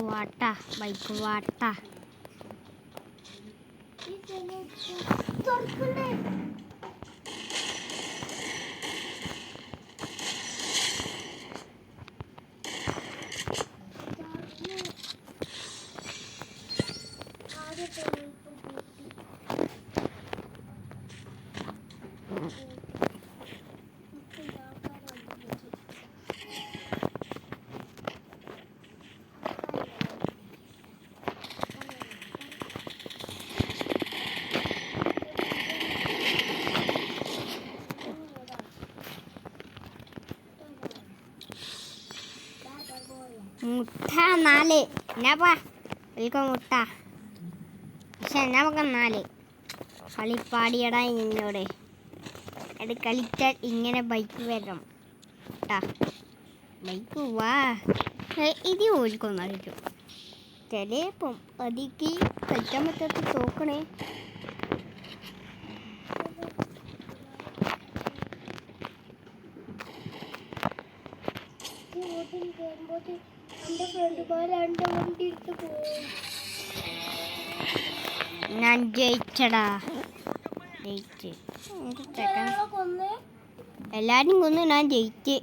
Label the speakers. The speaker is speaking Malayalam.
Speaker 1: വാട്ട ബൈക്ക് വാട്ട മുട്ട 4 എന്നാപ്പാ വിൽക്ക മുട്ട പക്ഷെ നമുക്ക് 4 കളിപ്പാടിയടാ എന്നോട് അത് കളിച്ചാൽ ഇങ്ങനെ ബൈക്ക് വരണം കേട്ടാ ബൈക്ക് വാ ഇത് ഓടിക്കൊന്നായിരിക്കും ചിലപ്പം അതിക്ക് കളിക്കാൻ പറ്റാത്ത തോക്കണേ ഞാൻ ജയിച്ചടാ ജയിച്ച് എല്ലാരും കൊന്നു ഞാൻ ജയിച്ച്